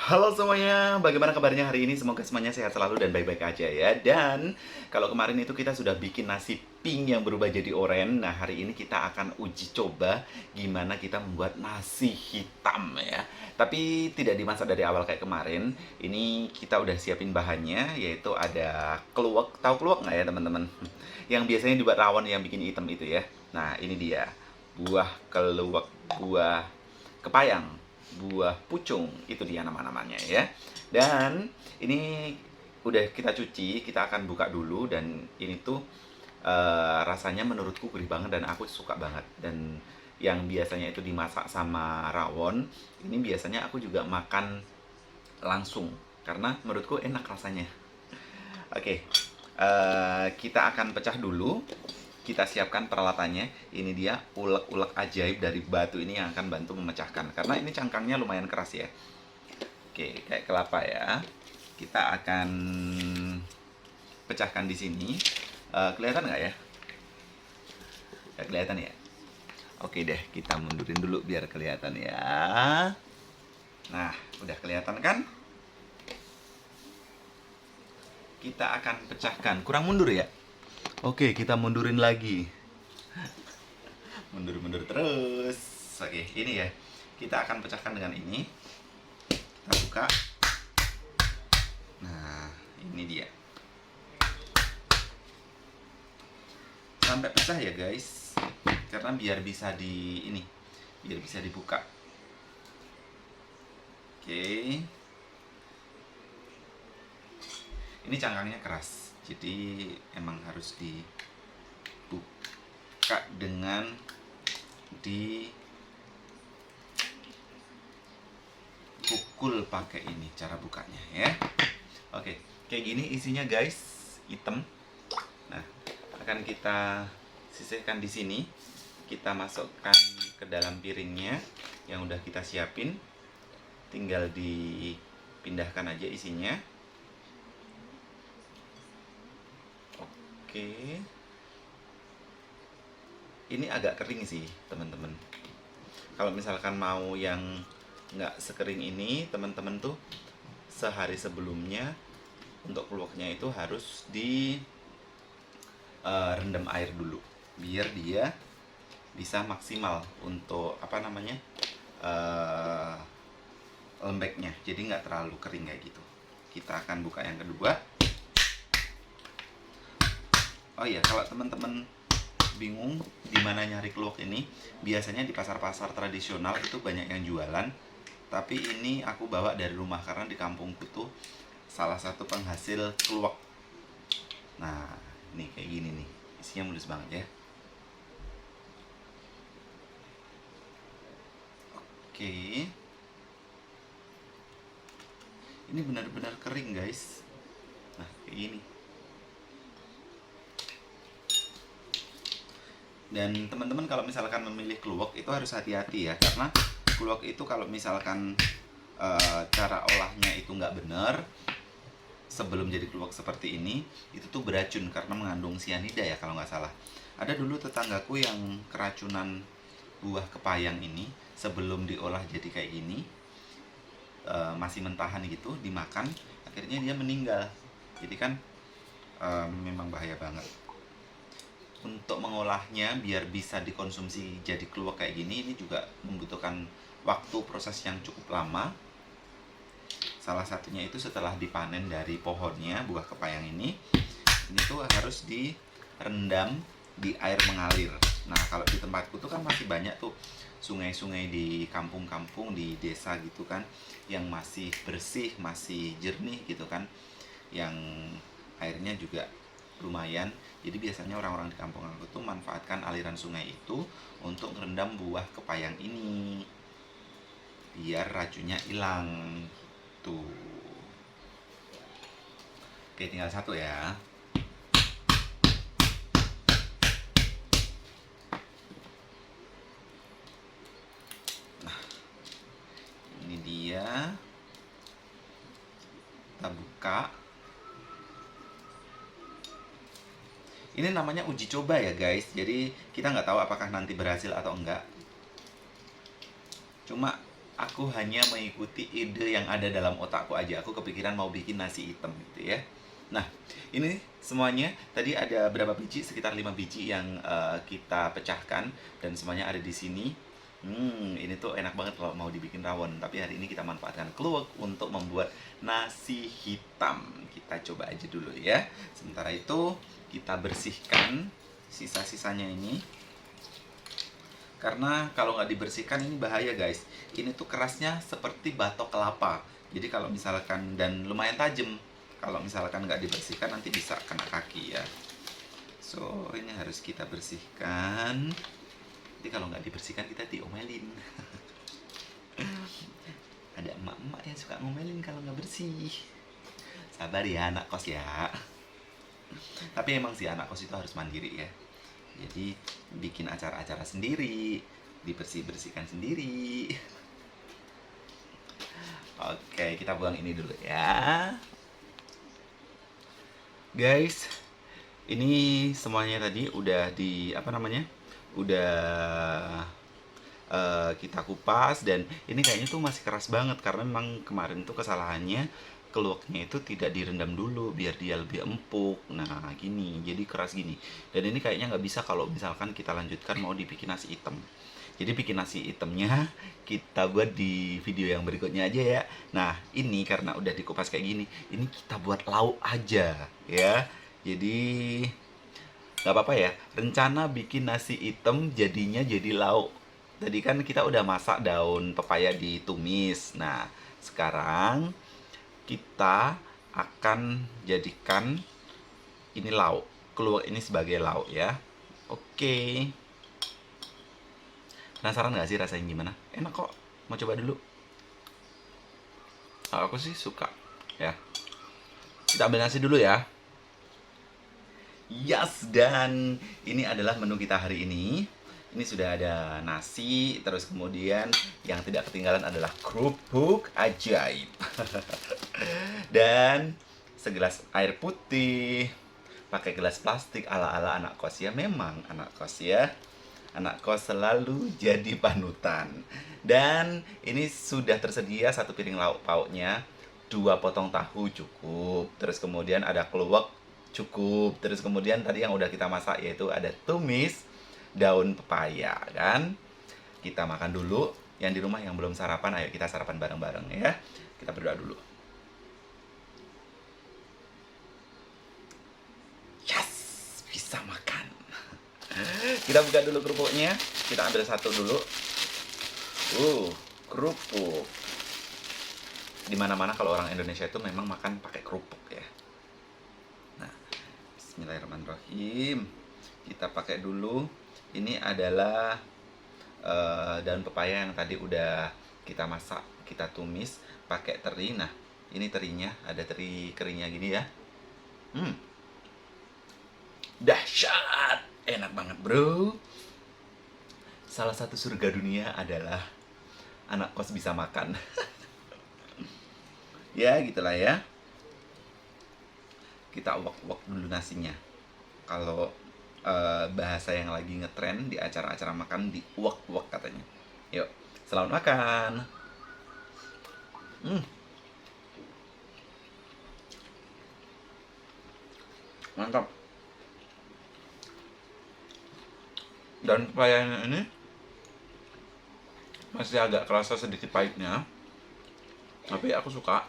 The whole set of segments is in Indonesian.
Halo semuanya, bagaimana kabarnya hari ini? Semoga semuanya sehat selalu dan baik-baik aja ya. Dan kalau kemarin itu kita sudah bikin nasi pink yang berubah jadi oranye. Nah, hari ini kita akan uji coba gimana kita membuat nasi hitam ya. Tapi tidak dimasak dari awal kayak kemarin. Ini kita udah siapin bahannya, yaitu ada keluak. Tahu keluak nggak ya teman-teman? Yang biasanya dibuat rawon yang bikin hitam itu ya. Nah, ini dia. Buah keluak, buah kepayang, buah pucung, itu dia nama-namanya ya. Dan ini udah kita cuci, kita akan buka dulu. Dan ini tuh rasanya menurutku gurih banget dan aku suka banget. Dan yang biasanya itu dimasak sama rawon, ini biasanya aku juga makan langsung karena menurutku enak rasanya. Oke, kita akan pecah dulu. Kita siapkan peralatannya. Ini dia ulek-ulek ajaib dari batu ini yang akan bantu memecahkan. Karena ini cangkangnya lumayan keras ya. Oke, kayak kelapa ya. Kita akan pecahkan di sini. Kelihatan nggak ya? Nggak kelihatan ya? Oke deh, kita mundurin dulu biar kelihatan ya. Nah, udah kelihatan kan? Kita akan pecahkan. Kurang mundur ya? Oke, kita mundurin lagi. Mundur-mundur terus. Oke, ini ya. Kita akan pecahkan dengan ini. Kita buka. Nah, ini dia. Sampai pecah ya, guys. Karena biar bisa biar bisa dibuka. Oke. Ini cangkangnya keras. Jadi emang harus dibuka dengan dipukul pakai ini cara bukanya ya. Oke, kayak gini isinya guys, hitam. Nah, akan kita sisihkan di sini. Kita masukkan ke dalam piringnya yang udah kita siapin. Tinggal dipindahkan aja isinya. Oke, ini agak kering sih teman-teman. Kalau misalkan mau yang nggak sekering ini, teman-teman tuh sehari sebelumnya untuk keluaknya itu harus di rendam air dulu, biar dia bisa maksimal untuk lembeknya. Jadi nggak terlalu kering kayak gitu. Kita akan buka yang kedua. Oh iya, kalau teman-teman bingung di mana nyari keluak ini, biasanya di pasar-pasar tradisional itu banyak yang jualan. Tapi ini aku bawa dari rumah karena di kampungku tuh salah satu penghasil keluak. Nah, ini kayak gini nih. Isinya mulus banget ya. Oke. Ini benar-benar kering, guys. Nah, kayak gini. Dan teman-teman kalau misalkan memilih keluak itu harus hati-hati ya, karena keluak itu kalau misalkan cara olahnya itu nggak benar sebelum jadi keluak seperti ini, itu tuh beracun karena mengandung sianida ya kalau nggak salah. Ada dulu tetanggaku yang keracunan buah kepayang ini sebelum diolah jadi kayak gini, masih mentahan gitu, dimakan, akhirnya dia meninggal. Jadi kan memang bahaya banget. Untuk mengolahnya biar bisa dikonsumsi jadi keluak kayak gini, ini juga membutuhkan waktu proses yang cukup lama. Salah satunya itu setelah dipanen dari pohonnya buah kepayang ini tuh harus direndam di air mengalir. Nah, kalau di tempatku tuh kan masih banyak tuh sungai-sungai di kampung-kampung di desa gitu kan, yang masih bersih, masih jernih gitu kan, yang airnya juga lumayan. Jadi biasanya orang-orang di kampung aku tuh manfaatkan aliran sungai itu untuk merendam buah kepayang ini biar racunnya hilang tuh. Oke, tinggal satu ya. Nah, ini dia. Kita buka. Ini namanya uji coba ya guys. Jadi kita nggak tahu apakah nanti berhasil atau enggak. Cuma aku hanya mengikuti ide yang ada dalam otakku aja. Aku kepikiran mau bikin nasi hitam gitu ya. Nah, ini semuanya tadi ada berapa biji? Sekitar 5 biji yang kita pecahkan dan semuanya ada di sini. Ini tuh enak banget kalau mau dibikin rawon. Tapi hari ini kita manfaatkan kluwek untuk membuat nasi hitam. Kita coba aja dulu ya. Sementara itu kita bersihkan sisa-sisanya ini. Karena kalau nggak dibersihkan ini bahaya guys. Ini tuh kerasnya seperti batok kelapa. Jadi kalau misalkan, dan lumayan tajam. Kalau misalkan nggak dibersihkan nanti bisa kena kaki ya. So ini harus kita bersihkan. Jadi kalau nggak dibersihkan kita diomelin. Ada emak-emak yang suka ngomelin kalau nggak bersih. Sabar ya anak kos ya. Tapi emang sih anak kos itu harus mandiri ya. Jadi bikin acara-acara sendiri, dibersih-bersihkan sendiri. Oke, kita buang ini dulu ya. Guys, ini semuanya tadi udah udah kita kupas, dan ini kayaknya tuh masih keras banget karena memang kemarin tuh kesalahannya keluaknya itu tidak direndam dulu biar dia lebih empuk. Nah gini, jadi keras gini, dan ini kayaknya nggak bisa kalau misalkan kita lanjutkan mau dibikin nasi hitam. Jadi bikin nasi hitamnya kita buat di video yang berikutnya aja ya. Nah ini karena udah dikupas kayak gini, ini kita buat lauk aja ya. Jadi nggak apa-apa ya, rencana bikin nasi hitam jadinya jadi lauk. Tadi kan kita udah masak daun pepaya ditumis. Nah sekarang kita akan jadikan ini lauk, keluar ini sebagai lauk ya. Oke. Penasaran nggak sih rasanya gimana? Enak kok, mau coba dulu. Aku sih suka ya. Kita ambil nasi dulu ya. Yes, dan ini adalah menu kita hari ini. Ini sudah ada nasi, terus kemudian yang tidak ketinggalan adalah kerupuk ajaib. Dan segelas air putih, pakai gelas plastik ala-ala anak kos ya. Memang anak kos ya. Anak kos selalu jadi panutan. Dan ini sudah tersedia 1 piring lauk pauknya, 2 potong tahu cukup. Terus kemudian ada keluak cukup. Terus kemudian tadi yang udah kita masak yaitu ada tumis daun pepaya kan. Kita makan dulu. Yang di rumah yang belum sarapan, ayo kita sarapan bareng-bareng ya. Kita berdoa dulu. Yes, bisa makan. Kita buka dulu kerupuknya. Kita ambil satu dulu. Kerupuk. Dimana-mana kalau orang Indonesia itu memang makan pakai kerupuk ya. Nah, bismillahirrahmanirrahim. Kita pakai dulu. Ini adalah daun pepaya yang tadi udah kita masak, kita tumis pakai teri. Nah, ini terinya, ada teri keringnya gini ya. Dahsyat, enak banget bro. Salah satu surga dunia adalah anak kos bisa makan. Ya gitulah ya. Kita uak-uak dulu nasinya. Kalau bahasa yang lagi ngetren di acara-acara makan, di uak-uak katanya. Yuk, selamat makan. Mantap. Dan pepayanya ini masih agak kerasa sedikit pahitnya, tapi aku suka.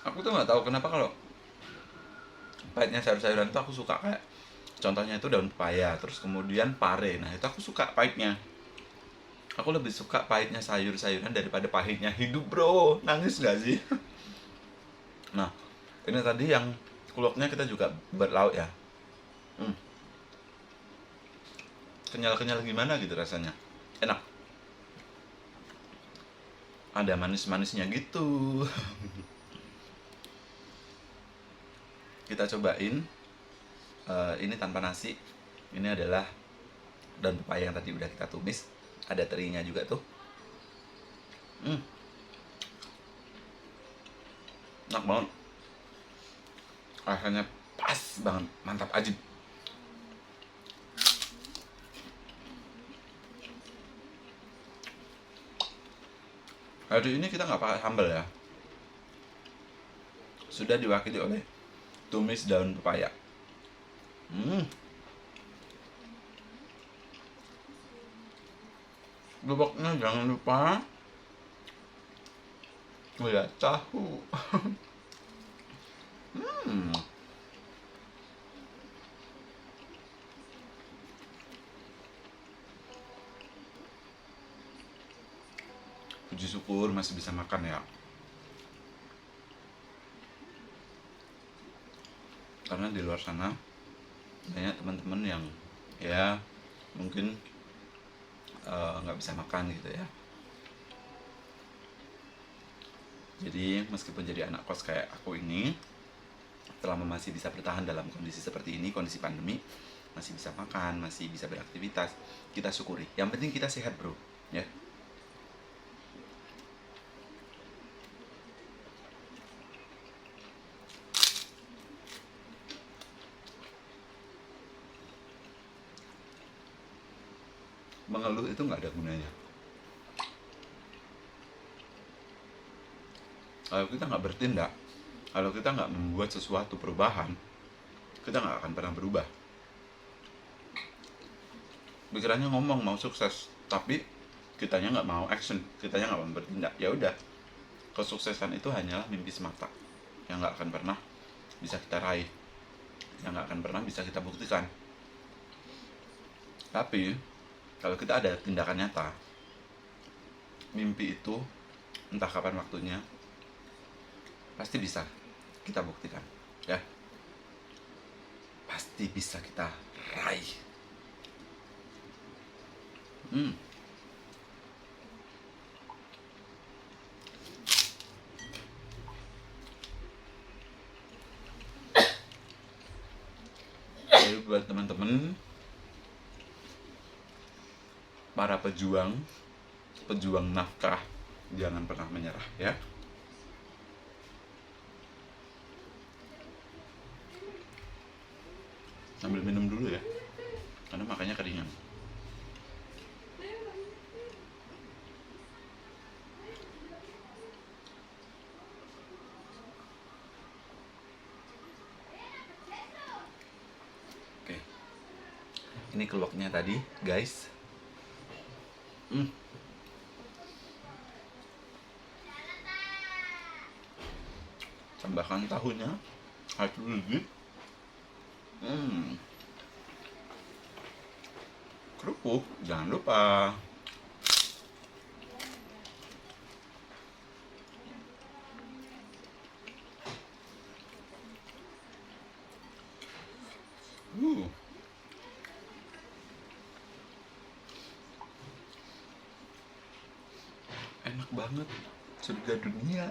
Aku tuh nggak tahu kenapa kalau pahitnya sayur-sayuran itu aku suka, kayak contohnya itu daun pepaya, terus kemudian pare. Nah itu aku suka pahitnya. Aku lebih suka pahitnya sayur-sayuran daripada pahitnya hidup bro. Nangis nggak sih? Nah ini tadi yang kuloknya kita juga berlauk ya. Kenyal-kenyal gimana gitu rasanya. Enak. Ada manis-manisnya gitu. Kita cobain ini tanpa nasi. Ini adalah daun pepaya yang tadi udah kita tumis, ada terinya juga tuh. Enak banget, rasanya pas banget, mantap ajib. Hari ini kita nggak pakai sambal ya. Sudah diwakili oleh tumis daun pepaya. Gerobaknya jangan lupa lihat tahu. Puji syukur masih bisa makan ya. Karena di luar sana banyak teman-teman yang ya mungkin nggak bisa makan gitu ya. Jadi meskipun jadi anak kos kayak aku ini, selama masih bisa bertahan dalam kondisi seperti ini, kondisi pandemi, masih bisa makan, masih bisa beraktivitas, kita syukuri. Yang penting kita sehat bro, ya. Mengeluh itu nggak ada gunanya. Kalau kita nggak bertindak, kalau kita nggak membuat sesuatu perubahan, kita nggak akan pernah berubah. Pikirannya ngomong mau sukses, tapi kitanya nggak mau action, kitanya nggak mau bertindak. Ya udah, kesuksesan itu hanyalah mimpi semata yang nggak akan pernah bisa kita raih, yang nggak akan pernah bisa kita buktikan. Tapi kalau kita ada tindakan nyata, mimpi itu entah kapan waktunya pasti bisa kita buktikan, ya. Pasti bisa kita raih. Jadi buat teman-teman para pejuang nafkah, jangan pernah menyerah ya. Sambil minum dulu ya, karena makanya keringan. Oke, ini keluaknya tadi guys. Tambahkan tahunya, satu lagi. Kerupuk jangan lupa. Enak banget, surga dunia.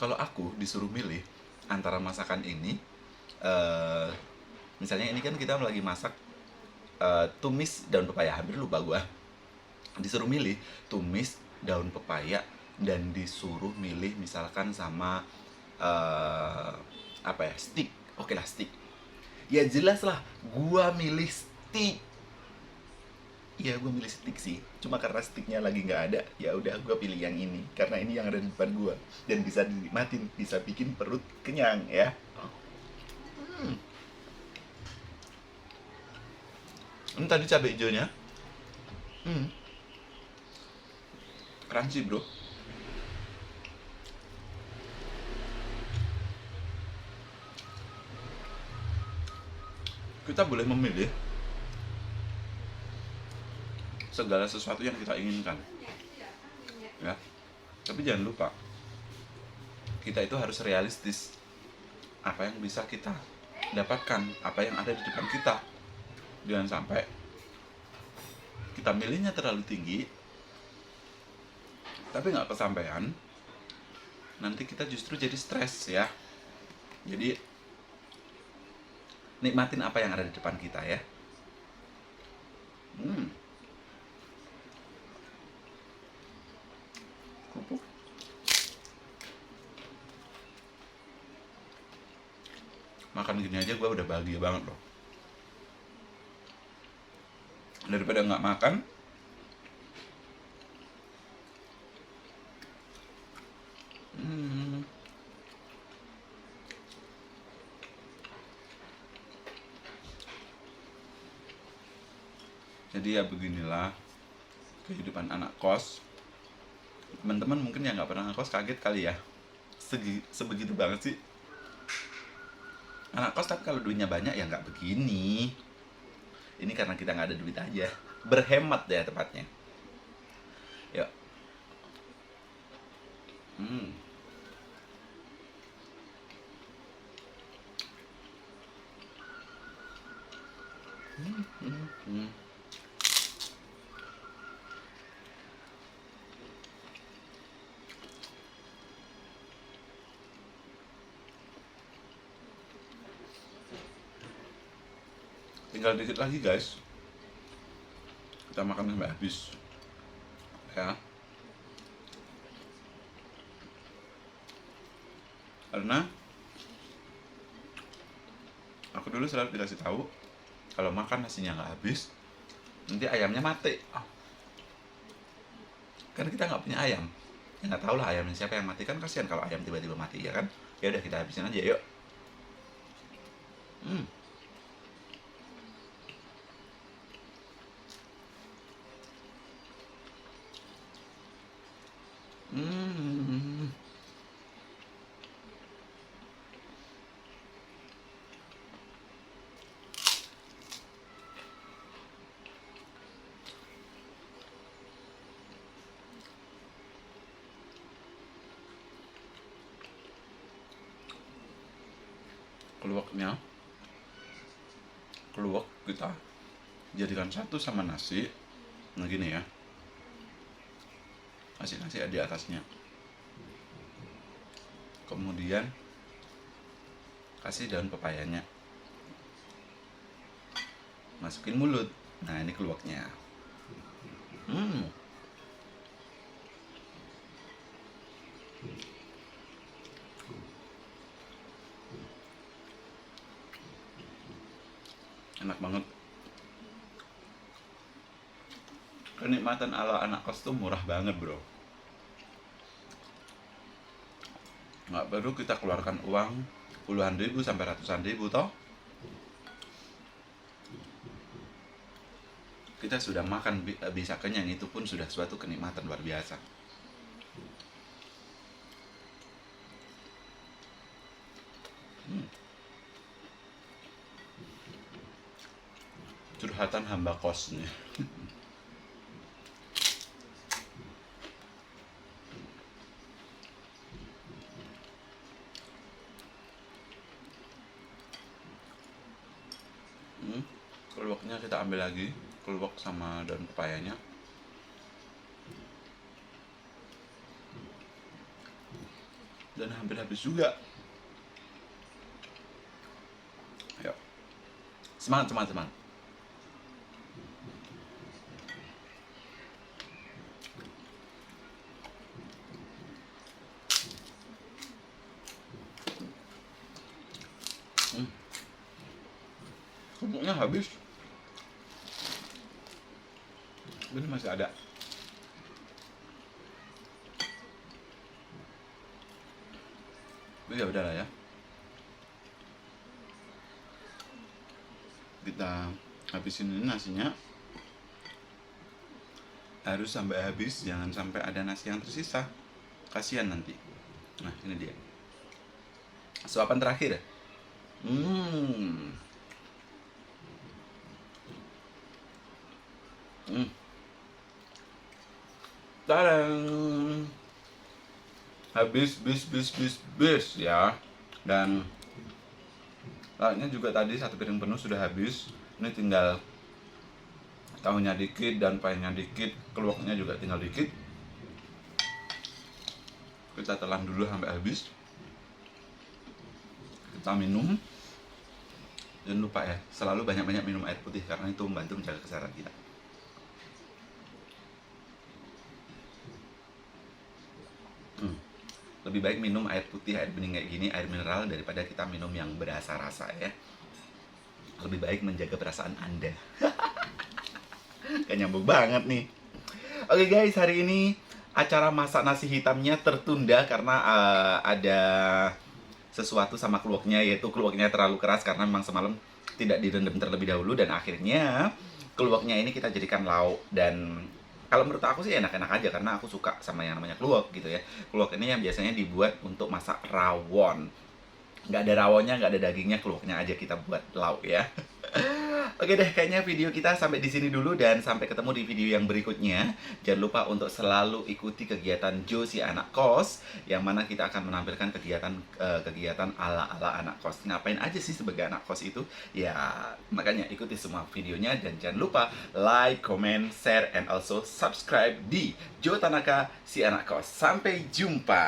Kalau aku disuruh milih antara masakan ini, misalnya ini kan kita lagi masak tumis daun pepaya, hampir lupa gua. Disuruh milih tumis daun pepaya dan disuruh milih misalkan sama apa ya, steak. Oke lah, steak. Ya jelas lah, gua milih steak. Iya, gue milih stick sih. Cuma karena sticknya lagi nggak ada, ya udah gue pilih yang ini. Karena ini yang ada di depan gue dan bisa dinikmatin, bisa bikin perut kenyang ya. Ini tadi cabai hijaunya, crunchy bro. Kita boleh memilih segala sesuatu yang kita inginkan, ya. Tapi jangan lupa, kita itu harus realistis. Apa yang bisa kita dapatkan, apa yang ada di depan kita. Jangan sampai kita milihnya terlalu tinggi, tapi nggak kesampaian. Nanti kita justru jadi stres ya. Jadi nikmatin apa yang ada di depan kita ya. Kerupuk. Makan gini aja gue udah bahagia banget loh. Daripada nggak makan, Jadi ya beginilah kehidupan anak kos. Teman-teman mungkin yang nggak pernah ngekos kaget kali ya, sebegitu banget sih anak kos. Tapi kalau duitnya banyak ya nggak begini. Ini karena kita nggak ada duit aja, berhemat deh tepatnya. Yuk. Tinggal dikit lagi guys, kita makan sampai habis ya, karena aku dulu selalu dikasih tahu kalau makan nasinya nggak habis nanti ayamnya mati. Karena kita nggak punya ayam, ya nggak tahu lah ayamnya siapa yang mati, kan kasihan kalau ayam tiba-tiba mati ya kan. Ya udah kita habisin aja yuk. Keluak kita jadikan satu sama nasi. Nah gini ya, kasih nasi di atasnya, kemudian kasih daun pepayanya, masukin mulut. Nah ini keluaknya. Enak banget. Kenikmatan ala anak kos tuh murah banget bro. Nggak perlu kita keluarkan uang puluhan ribu sampai ratusan ribu toh. Kita sudah makan bisa kenyang, itu pun sudah suatu kenikmatan luar biasa. Curhatan hamba kosnya. Keluaknya kita ambil lagi, keluak sama daun pepayanya. Dan hampir habis juga. Ayo, semangat teman-teman. Kerupuknya habis. Ini masih ada. Ya udah lah ya. Kita habisin ini nasinya. Harus sampai habis, jangan sampai ada nasi yang tersisa. Kasihan nanti. Nah, ini dia. Suapan terakhir. Tadang. Habis bis ya. Dan lauknya juga tadi satu piring penuh sudah habis. Ini tinggal tahunya dikit dan payahnya dikit, keluaknya juga tinggal dikit. Kita telan dulu sampai habis. Kita minum. Jangan lupa ya, selalu banyak-banyak minum air putih karena itu membantu menjaga kesehatan kita. Lebih baik minum air putih, air bening kayak gini, air mineral, daripada kita minum yang berasa rasa ya. Lebih baik menjaga perasaan Anda. Gak nyambung banget nih. Oke guys, hari ini acara masak nasi hitamnya tertunda karena ada sesuatu sama keluaknya, yaitu keluaknya terlalu keras karena memang semalam tidak direndam terlebih dahulu dan akhirnya Kluwaknya ini kita jadikan lauk, dan kalau menurut aku sih enak-enak aja karena aku suka sama yang namanya kluwak gitu ya. Kluwak ini yang biasanya dibuat untuk masak rawon. Nggak ada rawonnya, nggak ada dagingnya, kluwaknya aja kita buat lauk ya. Oke deh, kayaknya video kita sampai di sini dulu dan sampai ketemu di video yang berikutnya. Jangan lupa untuk selalu ikuti kegiatan Jo si anak kos, yang mana kita akan menampilkan kegiatan ala-ala anak kos. Ngapain aja sih sebagai anak kos itu? Ya, makanya ikuti semua videonya dan jangan lupa like, comment, share, and also subscribe di Jo Tanaka si anak kos. Sampai jumpa.